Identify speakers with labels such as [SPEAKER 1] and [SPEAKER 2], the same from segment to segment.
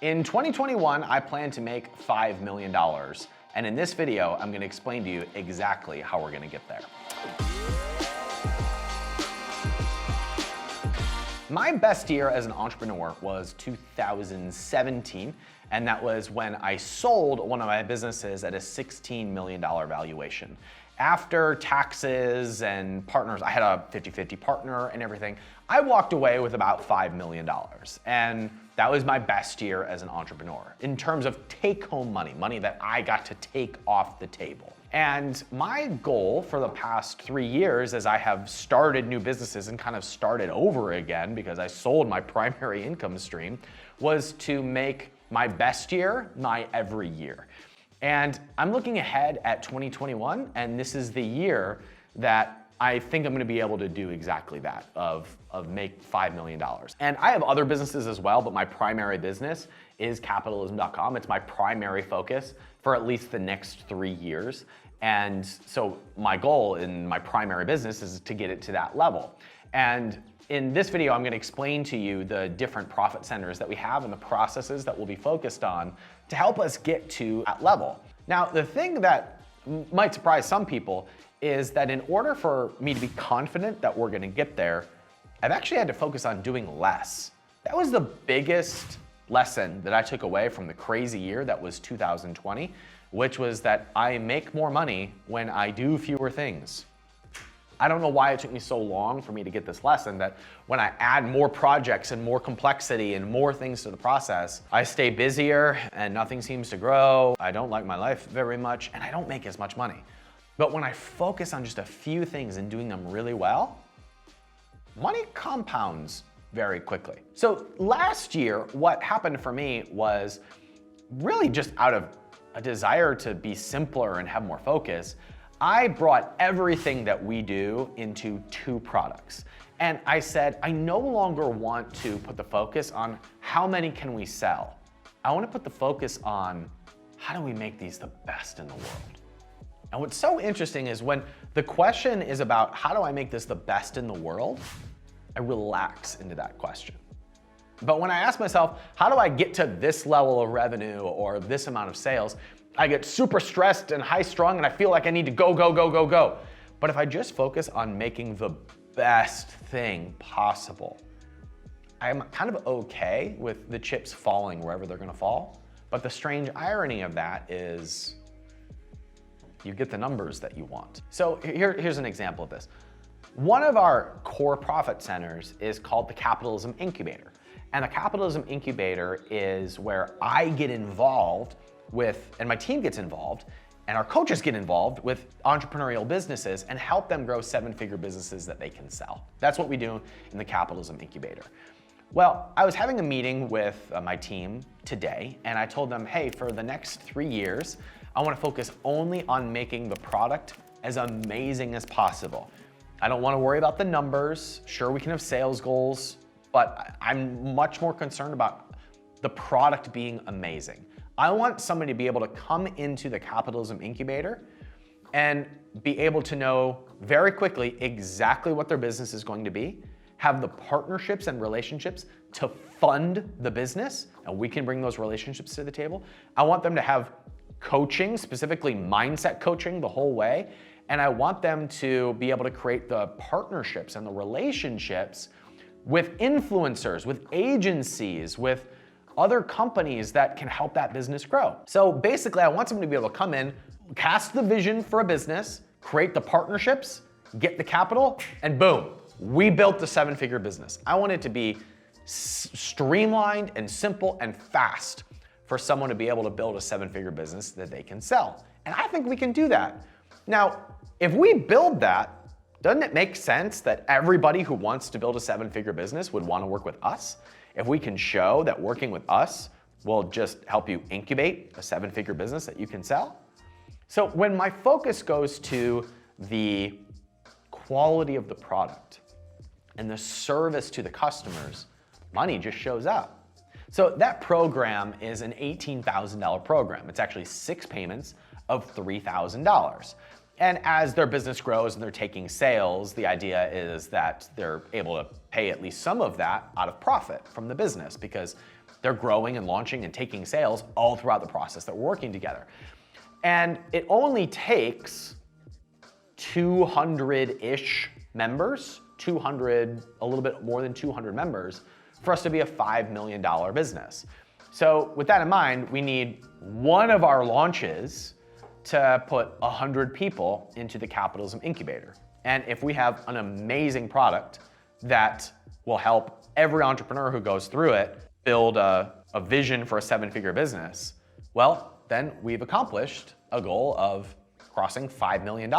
[SPEAKER 1] In 2021, I plan to make $5 million. And in this video, I'm gonna explain to you exactly how we're gonna get there. My best year as an entrepreneur was 2017, and that was when I sold one of my businesses at a $16 million valuation. After taxes and partners, I had a 50-50 partner and everything, I walked away with about $5 million. And that was my best year as an entrepreneur in terms of take-home money, money that I got to take off the table. And my goal for the past 3 years, as I have started new businesses and kind of started over again because I sold my primary income stream, was to make my best year my every year. And I'm looking ahead at 2021, and this is the year that I think I'm gonna be able to do exactly that, of make $5 million. And I have other businesses as well, but my primary business is capitalism.com. It's my primary focus for at least the next 3 years. And so my goal in my primary business is to get it to that level. And in this video, I'm gonna explain to you the different profit centers that we have and the processes that we'll be focused on to help us get to that level. Now, the thing that might surprise some people is that in order for me to be confident that we're gonna get there, I've actually had to focus on doing less. That was the biggest lesson that I took away from the crazy year that was 2020, which was that I make more money when I do fewer things. I don't know why it took me so long for me to get this lesson, that when I add more projects and more complexity and more things to the process, I stay busier and nothing seems to grow. I don't like my life very much and I don't make as much money. But when I focus on just a few things and doing them really well, money compounds very quickly. So last year, what happened for me was really just out of a desire to be simpler and have more focus, I brought everything that we do into 2 products. And I said, I no longer want to put the focus on how many can we sell. I want to put the focus on how do we make these the best in the world. And what's so interesting is when the question is about how do I make this the best in the world, I relax into that question. But when I ask myself, how do I get to this level of revenue or this amount of sales, I get super stressed and high strung and I feel like I need to go, go, go, go, go. But if I just focus on making the best thing possible, I'm kind of okay with the chips falling wherever they're gonna fall. But the strange irony of that is you get the numbers that you want. So here's an example of this. One of our core profit centers is called the Capitalism Incubator. And the Capitalism Incubator is where I get involved with, and my team gets involved, and our coaches get involved with entrepreneurial businesses and help them grow 7-figure businesses that they can sell. That's what we do in the Capitalism Incubator. Well, I was having a meeting with my team today, and I told them, hey, for the next 3 years, I want to focus only on making the product as amazing as possible. I don't want to worry about the numbers. Sure, we can have sales goals, but I'm much more concerned about the product being amazing. I want somebody to be able to come into the Capitalism Incubator and be able to know very quickly exactly what their business is going to be, have the partnerships and relationships to fund the business, and we can bring those relationships to the table. I want them to have coaching, specifically mindset coaching the whole way, and I want them to be able to create the partnerships and the relationships with influencers, with agencies, with other companies that can help that business grow. So basically, I want someone to be able to come in, cast the vision for a business, create the partnerships, get the capital, and boom, we built the 7-figure business. I want it to be streamlined and simple and fast for someone to be able to build a 7-figure business that they can sell. And I think we can do that. Now, if we build that, doesn't it make sense that everybody who wants to build a 7-figure business would want to work with us? If we can show that working with us will just help you incubate a 7-figure business that you can sell. So when my focus goes to the quality of the product and the service to the customers, money just shows up. So that program is an $18,000 program. It's actually 6 payments of $3,000. And as their business grows and they're taking sales, the idea is that they're able to pay at least some of that out of profit from the business, because They're growing and launching and taking sales all throughout the process that we're working together. And it only takes 200-ish members, 200, a little bit more than 200 members, for us to be a $5 million business. So with that in mind, we need one of our launches to put 100 people into the capitalism incubator. And if we have an amazing product that will help every entrepreneur who goes through it build a vision for a 7-figure business, well, then we've accomplished a goal of crossing $5 million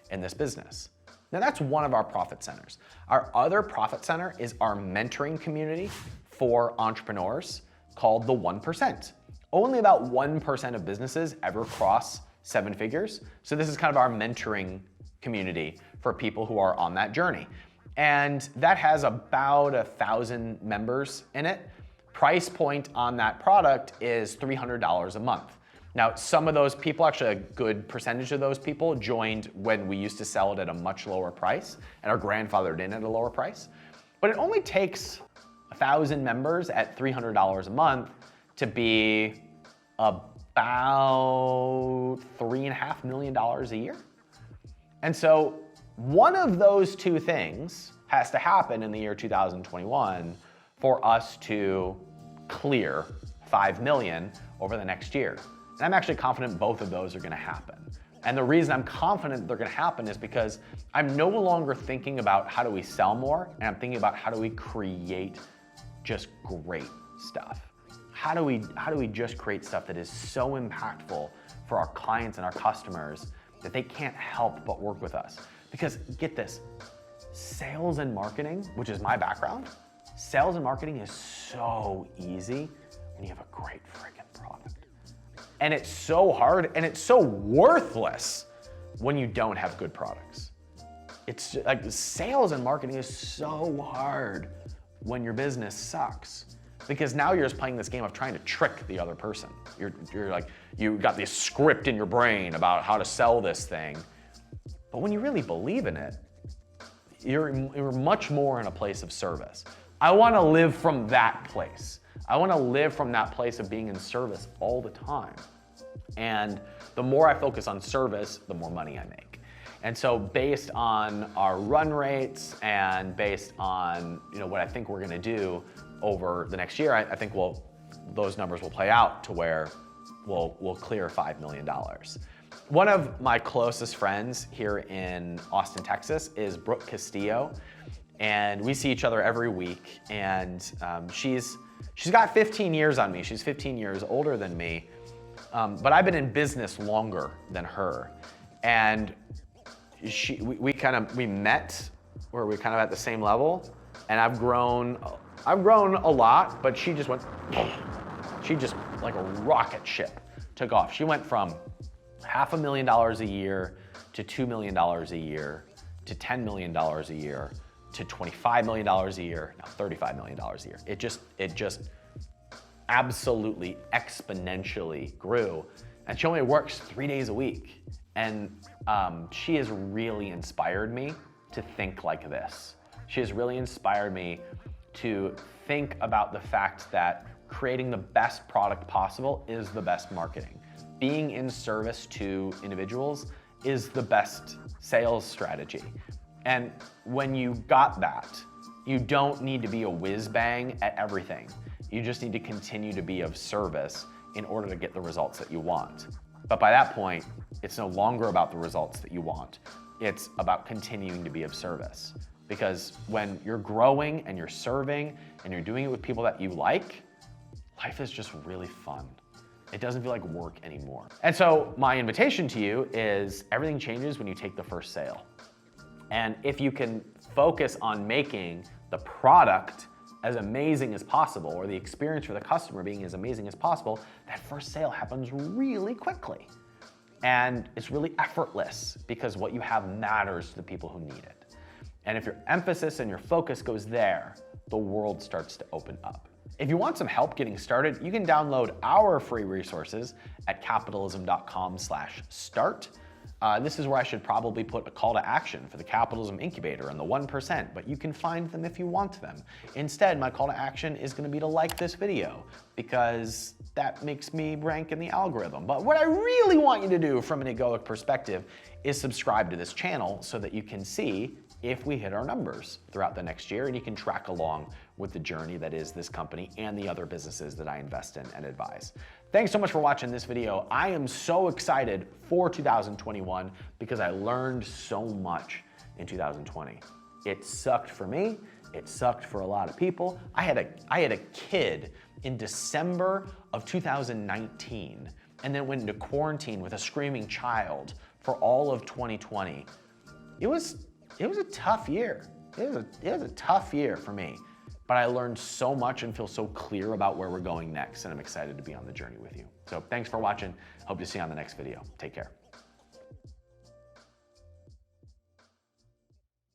[SPEAKER 1] in this business. Now that's one of our profit centers. Our other profit center is our mentoring community for entrepreneurs called the 1%. Only about 1% of businesses ever cross 7 figures. So this is kind of our mentoring community for people who are on that journey. And that has about 1,000 members in it. Price point on that product is $300 a month. Now, some of those people, actually a good percentage of those people, joined when we used to sell it at a much lower price and are grandfathered in at a lower price. But it only takes 1,000 members at $300 a month to be about $3.5 million a year. And so one of those two things has to happen in the year 2021 for us to clear 5 million over the next year. And I'm actually confident both of those are gonna happen. And the reason I'm confident they're gonna happen is because I'm no longer thinking about how do we sell more, and I'm thinking about how do we create just great stuff. How do we just create stuff that is so impactful for our clients and our customers that they can't help but work with us? Because get this, sales and marketing, which is my background, sales and marketing is so easy when you have a great freaking product. And it's so hard and it's so worthless when you don't have good products. It's just, like, sales and marketing is so hard when your business sucks, because now you're just playing this game of trying to trick the other person. You're like, you got this script in your brain about how to sell this thing. But when you really believe in it, you're much more in a place of service. I wanna live from that place. I wanna live from that place of being in service all the time. And the more I focus on service, the more money I make. And so based on our run rates and based on what I think we're gonna do over the next year, I think those numbers will play out to where we'll clear $5 million. One of my closest friends here in Austin, Texas is Brooke Castillo. And we see each other every week. And she's got 15 years on me. She's 15 years older than me. But I've been in business longer than her. And we met where we're kind of at the same level. And I've grown a lot, but she just like a rocket ship took off. She went from $500,000 a year to $2 million a year to $10 million a year to $25 million a year, now $35 million a year. It just absolutely exponentially grew. And she only works 3 days a week. And she has really inspired me to think like this. She has really inspired me to think about the fact that creating the best product possible is the best marketing. Being in service to individuals is the best sales strategy. And when you got that, you don't need to be a whiz bang at everything. You just need to continue to be of service in order to get the results that you want. But by that point, it's no longer about the results that you want. It's about continuing to be of service. Because when you're growing and you're serving and you're doing it with people that you like, life is just really fun. It doesn't feel like work anymore. And so my invitation to you is everything changes when you take the first sale. And if you can focus on making the product as amazing as possible, or the experience for the customer being as amazing as possible, that first sale happens really quickly. And it's really effortless because what you have matters to the people who need it. And if your emphasis and your focus goes there, the world starts to open up. If you want some help getting started, you can download our free resources at capitalism.com/start. This is where I should probably put a call to action for the Capitalism Incubator and the 1%, but you can find them if you want them. Instead, my call to action is gonna be to like this video, because that makes me rank in the algorithm. But what I really want you to do from an egoic perspective is subscribe to this channel so that you can see if we hit our numbers throughout the next year, and you can track along with the journey that is this company and the other businesses that I invest in and advise. Thanks so much for watching this video. I am so excited for 2021 because I learned so much in 2020. It sucked for me. It sucked for a lot of people. I had a kid in December of 2019 and then went into quarantine with a screaming child for all of 2020. It was a tough year. It was a tough year for me, but I learned so much and feel so clear about where we're going next, and I'm excited to be on the journey with you. So thanks for watching. Hope to see you on the next video. Take care.